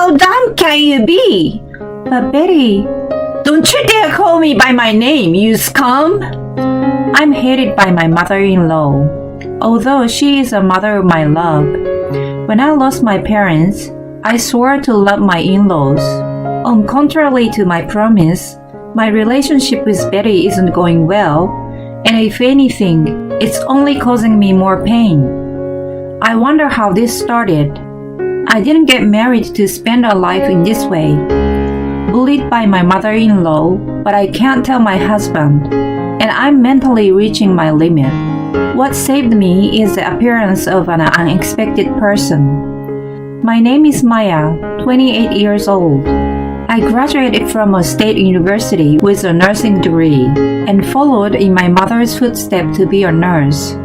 How dumb can you be? But Betty, Don't you dare call me by my name, you scum! I'm hated by my mother-in-law, although she is a mother of my love. When I lost my parents, I swore to love my in-laws. Contrary to my promise, my relationship with Betty isn't going well, and if anything, it's only causing me more pain. I wonder how this started. I didn't get married to spend a life in this way. Bullied by my mother-in-law, but I can't tell my husband, and I'm mentally reaching my limit. What saved me is the appearance of an unexpected person. My name is Maya, 28 years old. I graduated from a state university with a nursing degree and followed in my mother's footsteps to be a nurse.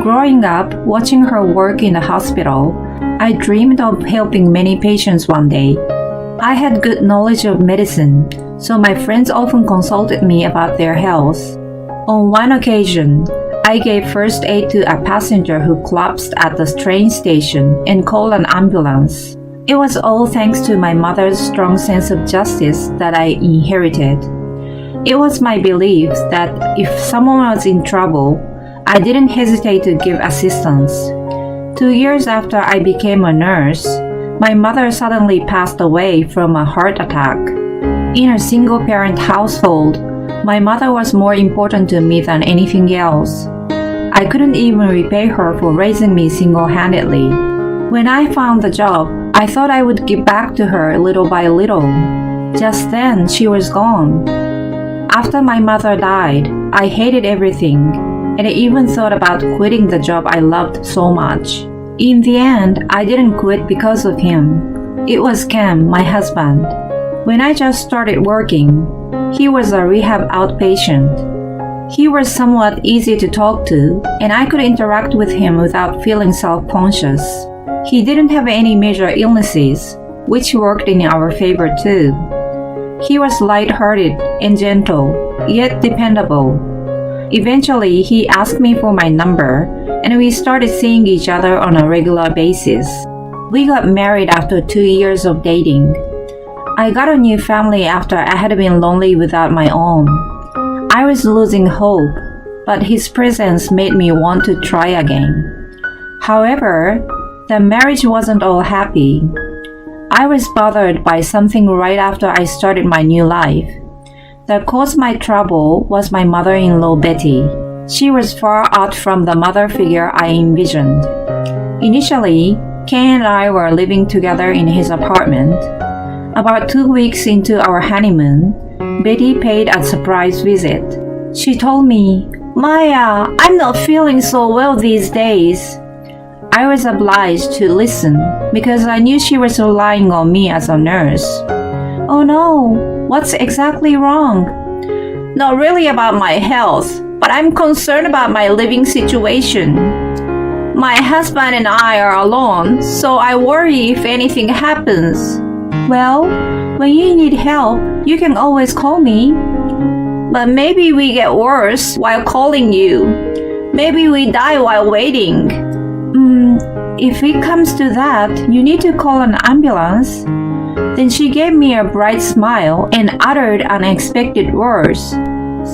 Growing up, watching her work in the hospital, I dreamed of helping many patients one day. I had good knowledge of medicine, so my friends often consulted me about their health. On one occasion, I gave first aid to a passenger who collapsed at the train station and called an ambulance. It was all thanks to my mother's strong sense of justice that I inherited. It was my belief that if someone was in trouble, I didn't hesitate to give assistance. 2 years after I became a nurse, my mother suddenly passed away from a heart attack. In a single-parent household, my mother was more important to me than anything else. I couldn't even repay her for raising me single-handedly. When I found the job, I thought I would give back to her little by little. Just then, she was gone. After my mother died, I hated everything, and I even thought about quitting the job I loved so much. In the end, I didn't quit because of him. It was Cam, my husband. When I just started working, he was a rehab outpatient. He was somewhat easy to talk to, and I could interact with him without feeling self-conscious. He didn't have any major illnesses, which worked in our favor too. He was light-hearted and gentle, yet dependable. Eventually, he asked me for my number, and we started seeing each other on a regular basis. We got married after 2 years of dating. I got a new family after I had been lonely without my own. I was losing hope, but his presence made me want to try again. However, the marriage wasn't all happy. I was bothered by something right after I started my new life. That caused my trouble was my mother-in-law Betty. She was far out from the mother figure I envisioned. Initially, Ken and I were living together in his apartment. About 2 weeks into our honeymoon, Betty paid a surprise visit. She told me, "Maya, I'm not feeling so well these days." I was obliged to listen because I knew she was relying on me as a nurse. "Oh no, what's exactly wrong?" Not really about my health, but I'm concerned about my living situation. My husband and I are alone, so I worry if anything happens. "Well, when you need help, you can always call me." But maybe we get worse while calling you. Maybe we die while waiting. If it comes to that, you need to call an ambulance. Then she gave me a bright smile and uttered unexpected words.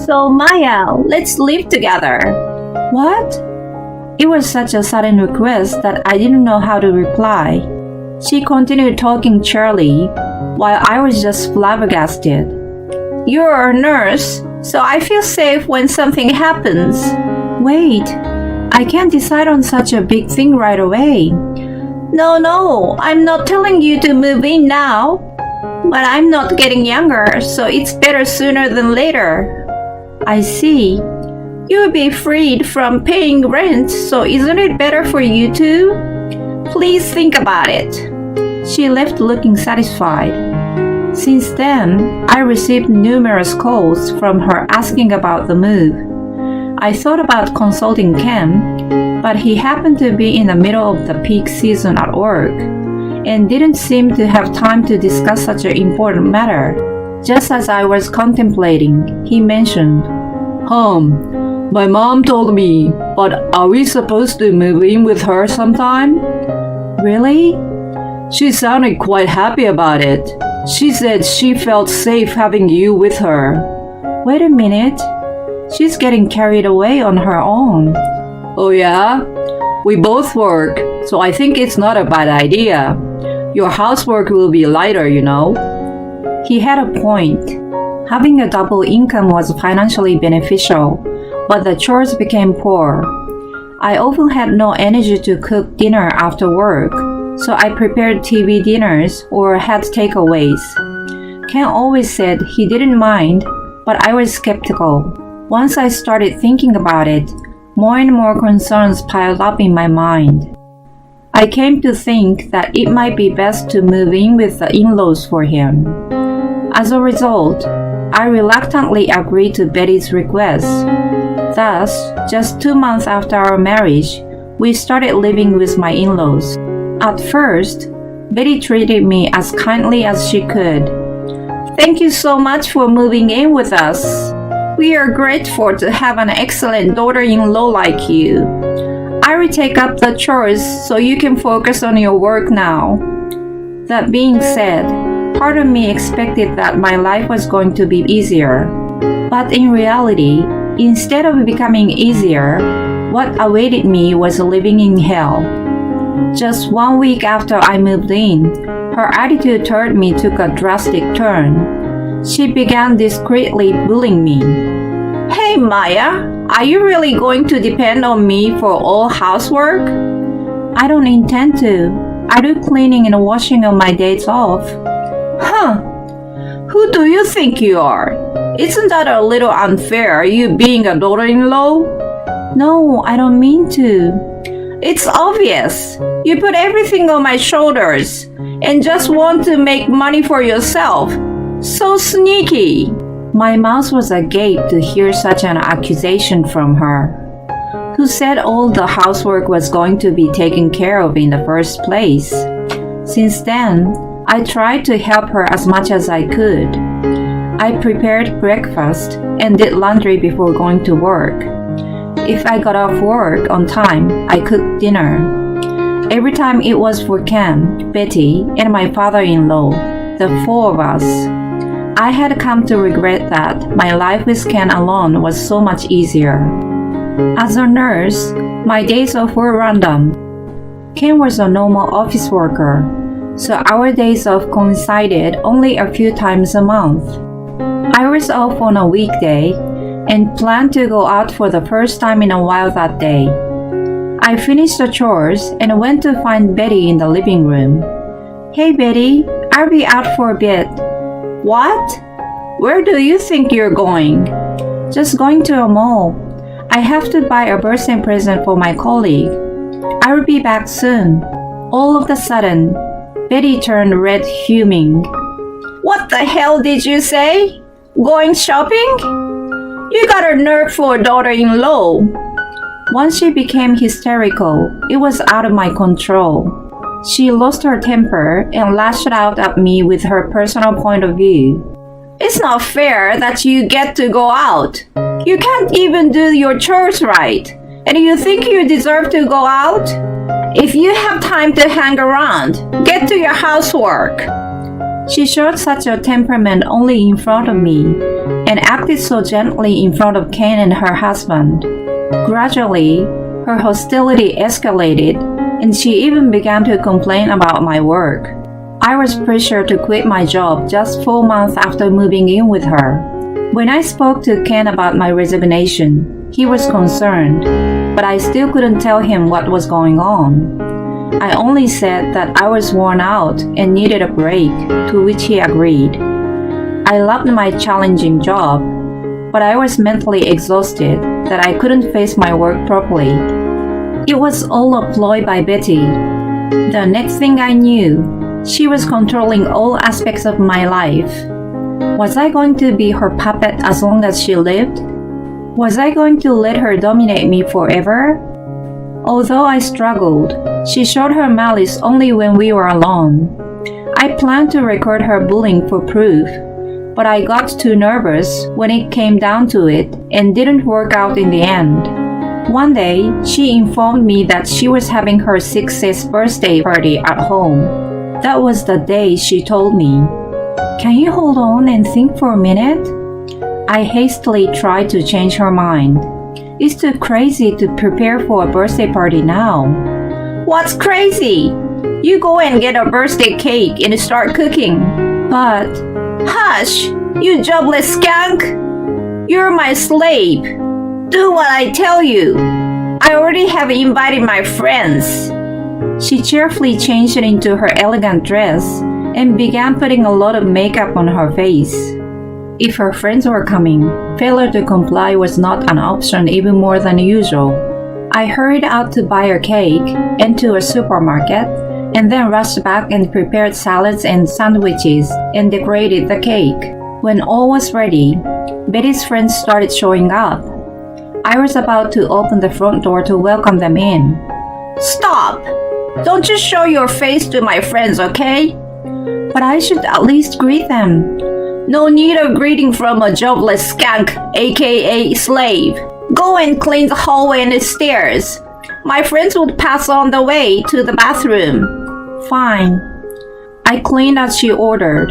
So Maya, let's live together. "What?" It was such a sudden request that I didn't know how to reply. She continued talking cheerily, while I was just flabbergasted. You're a nurse, so I feel safe when something happens. "Wait, I can't decide on such a big thing right away." No, I'm not telling you to move in now. But I'm not getting younger, so it's better sooner than later. "I see. You'll be freed from paying rent, so isn't it better for you too? Please think about it." She left looking satisfied. Since then, I received numerous calls from her asking about the move. I thought about consulting Ken, but he happened to be in the middle of the peak season at work and didn't seem to have time to discuss such an important matter. Just as I was contemplating, he mentioned, My mom told me, but are we supposed to move in with her sometime?" "Really?" She sounded quite happy about it. She said she felt safe having you with her. Wait a minute. She's getting carried away on her own. Oh yeah? We both work, so I think it's not a bad idea. Your housework will be lighter, you know. He had a point. Having a double income was financially beneficial, but the chores became poor. I often had no energy to cook dinner after work, so I prepared TV dinners or had takeaways. Ken always said he didn't mind, but I was skeptical. Once I started thinking about it, more and more concerns piled up in my mind. I came to think that it might be best to move in with the in-laws for him. As a result, I reluctantly agreed to Betty's request. Thus, just 2 months after our marriage, we started living with my in-laws. At first, Betty treated me as kindly as she could. Thank you so much for moving in with us. We are grateful to have an excellent daughter-in-law like you. I will take up the chores so you can focus on your work now. That being said, part of me expected that my life was going to be easier. But in reality, instead of becoming easier, what awaited me was living in hell. Just 1 week after I moved in, her attitude toward me took a drastic turn. She began discreetly bullying me. Hey Maya, are you really going to depend on me for all housework? I don't intend to. I do cleaning and washing on my days off. Huh. Who do you think you are? Isn't that a little unfair, you being a daughter-in-law? No, I don't mean to. It's obvious. You put everything on my shoulders and just want to make money for yourself. So sneaky. My mouth was agape to hear such an accusation from her. Who said all the housework was going to be taken care of in the first place? Since then, I tried to help her as much as I could. I prepared breakfast and did laundry before going to work. If I got off work on time, I cooked dinner. Every time it was for Ken, Betty, and my father-in-law, the four of us. I had come to regret that my life with Ken alone was so much easier. As a nurse, my days off were random. Ken was a normal office worker, so our days off coincided only a few times a month. I was off on a weekday and planned to go out for the first time in a while that day. I finished the chores and went to find Betty in the living room. Hey Betty, I'll be out for a bit. What? Where do you think you're going? Just going to a mall. I have to buy a birthday present for my colleague. I will be back soon. All of a sudden, Betty turned red, fuming. What the hell did you say? Going shopping? You got a nerve for a daughter-in-law. Once she became hysterical, it was out of my control. She lost her temper and lashed out at me with her personal point of view. It's not fair that you get to go out. You can't even do your chores right, and you think you deserve to go out? If you have time to hang around, get to your housework. She showed such a temperament only in front of me, and acted so gently in front of Ken and her husband. Gradually, her hostility escalated, and she even began to complain about my work. I was pressured to quit my job just 4 months after moving in with her. When I spoke to Ken about my resignation, he was concerned, but I still couldn't tell him what was going on. I only said that I was worn out and needed a break, to which he agreed. I loved my challenging job, but I was mentally exhausted that I couldn't face my work properly. It was all a ploy by Betty. The next thing I knew, she was controlling all aspects of my life. Was I going to be her puppet as long as she lived? Was I going to let her dominate me forever? Although I struggled, she showed her malice only when we were alone. I planned to record her bullying for proof, but I got too nervous when it came down to it and didn't work out in the end. One day, she informed me that she was having her 60th birthday party at home. That was the day she told me, "Can you hold on and think for a minute?" I hastily tried to change her mind. It's too crazy to prepare for a birthday party now. What's crazy? You go and get a birthday cake and start cooking. But Hush, you jobless skunk! You're my slave. Do what I tell you. I already have invited my friends. she cheerfully changed into her elegant dress and began putting a lot of makeup on her face. If her friends were coming, failure to comply was not an option even more than usual. I hurried out to buy her cake and to a supermarket, and then rushed back and prepared salads and sandwiches and decorated the cake. When all was ready, Betty's friends started showing up. I was about to open the front door to welcome them in. Stop! Don't you show your face to my friends, okay? But I should at least greet them. No need of greeting from a jobless skunk, aka slave. Go and clean the hallway and the stairs. My friends would pass on the way to the bathroom. Fine. I cleaned as she ordered.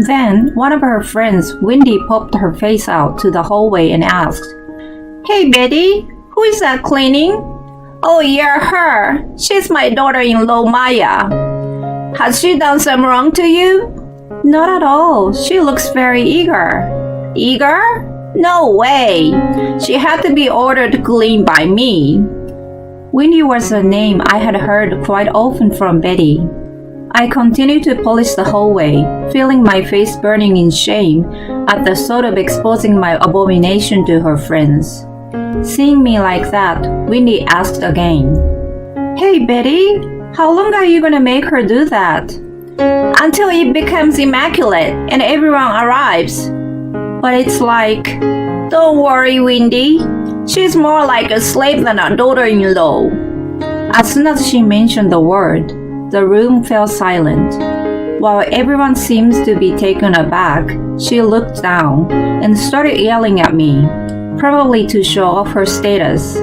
Then one of her friends, Wendy, popped her face out to the hallway and asked, Hey Betty, who is that cleaning? Oh yeah, her. She's my daughter-in-law Maya. Has she done some wrong to you? Not at all. She looks very eager. Eager? No way. She had to be ordered to clean by me. Wendy was a name I had heard quite often from Betty. I continued to polish the hallway, feeling my face burning in shame at the thought of exposing my abomination to her friends. Seeing me like that, Wendy asked again, Hey Betty, how long are you gonna make her do that? Until it becomes immaculate and everyone arrives. But it's like, Don't worry, Wendy. She's more like a slave than a daughter-in-law. As soon as she mentioned the word, the room fell silent. While everyone seems to be taken aback, she looked down and started yelling at me, probably to show off her status.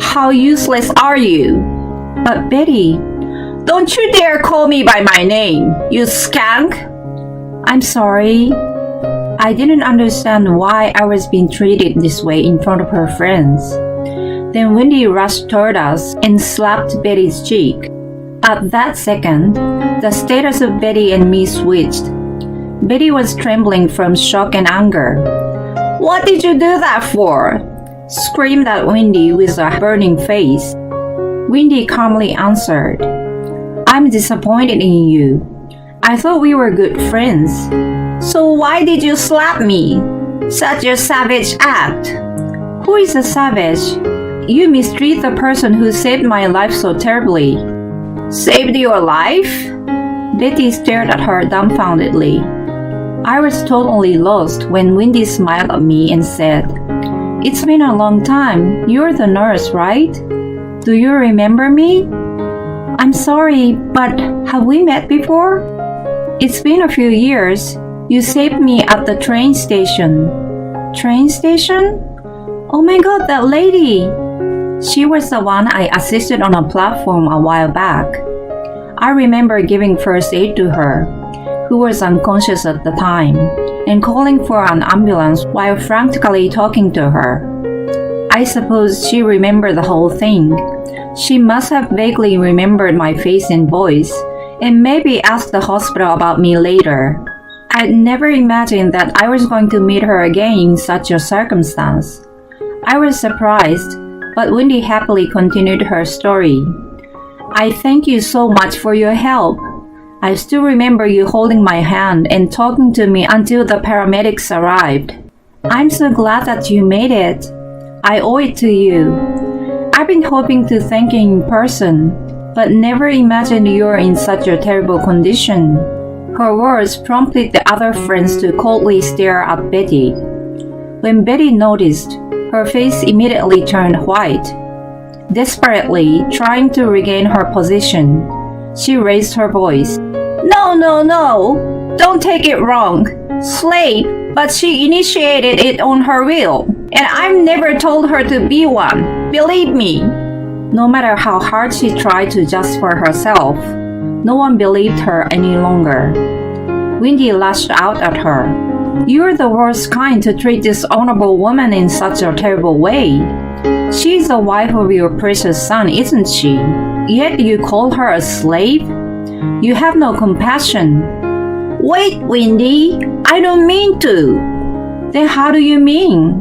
How useless are you? But Betty, don't you dare call me by my name, you skunk! I'm sorry. I didn't understand why I was being treated this way in front of her friends. Then Wendy rushed toward us and slapped Betty's cheek. At that second, the status of Betty and me switched. Betty was trembling from shock and anger. What did you do that for? Screamed at Wendy with a burning face. Wendy calmly answered, I'm disappointed in you. I thought we were good friends. So why did you slap me? Such a savage act. Who is a savage? You mistreat the person who saved my life so terribly. Saved your life? Betty stared at her dumbfoundedly. I was totally lost when Wendy smiled at me and said, It's been a long time. You're the nurse, right? Do you remember me? I'm sorry, but have we met before? It's been a few years. You saved me at the train station. Train station? Oh my god, that lady! She was the one I assisted on a platform a while back. I remember giving first aid to her, who was unconscious at the time, and calling for an ambulance while frantically talking to her. I suppose she remembered the whole thing. She must have vaguely remembered my face and voice, and maybe asked the hospital about me later. I'd never imagined that I was going to meet her again in such a circumstance. I was surprised, but Wendy happily continued her story. I thank you so much for your help. I still remember you holding my hand and talking to me until the paramedics arrived. I'm so glad that you made it. I owe it to you. I've been hoping to thank you in person, but never imagined you were in such a terrible condition. Her words prompted the other friends to coldly stare at Betty. When Betty noticed, her face immediately turned white. Desperately trying to regain her position, she raised her voice. No. Don't take it wrong. Slave, but she initiated it on her will, and I've never told her to be one. Believe me. No matter how hard she tried to justify herself, No one believed her any longer. Wendy lashed out at her. "You're the worst kind to treat this honorable woman in such a terrible way. She's the wife of your precious son, isn't she? Yet you call her a slave? You have no compassion." Wait, Wendy, I don't mean to. Then how do you mean?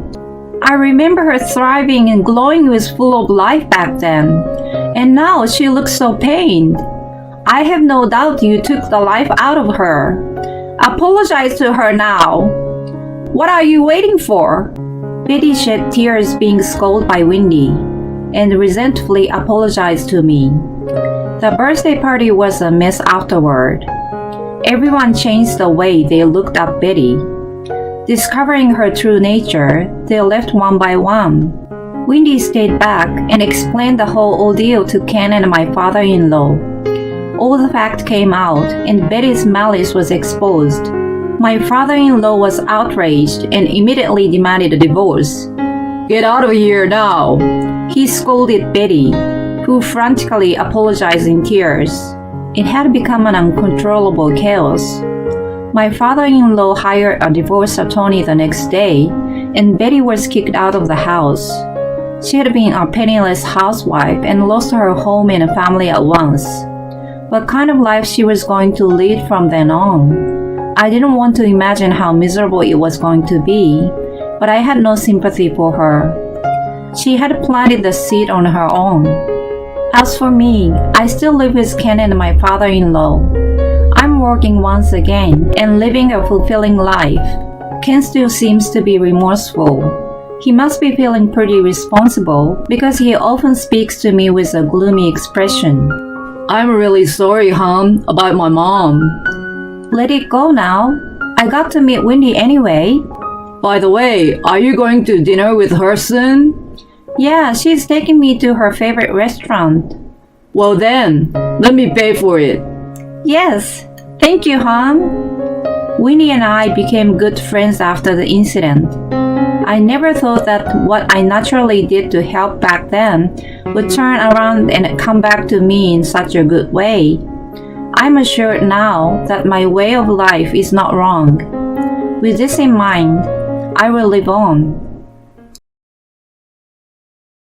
I remember her thriving and glowing with full of life back then, and now she looks so pained. I have no doubt you took the life out of her. Apologize to her now. What are you waiting for? Betty shed tears being scolded by Wendy, and resentfully apologized to me. The birthday party was a mess afterward. Everyone changed the way they looked at Betty. Discovering her true nature, they left one by one. Wendy stayed back and explained the whole ordeal to Ken and my father-in-law. All the facts came out, and Betty's malice was exposed. My father-in-law was outraged and immediately demanded a divorce. Get out of here now. He scolded Betty, who frantically apologized in tears. It had become an uncontrollable chaos. My father-in-law hired a divorce attorney the next day, and Betty was kicked out of the house. She had been a penniless housewife and lost her home and family at once. What kind of life she was going to lead from then on? I didn't want to imagine how miserable it was going to be, but I had no sympathy for her. She had planted the seed on her own. As for me, I still live with Ken and my father-in-law. I'm working once again and living a fulfilling life. Ken still seems to be remorseful. He must be feeling pretty responsible because he often speaks to me with a gloomy expression. I'm really sorry, hon, about my mom. Let it go now. I got to meet Wendy anyway. By the way, are you going to dinner with her soon? Yeah, she's taking me to her favorite restaurant. Well then, let me pay for it. Yes, thank you, hon. Winnie and I became good friends after the incident. I never thought that what I naturally did to help back then would turn around and come back to me in such a good way. I'm assured now that my way of life is not wrong. With this in mind, I will live on.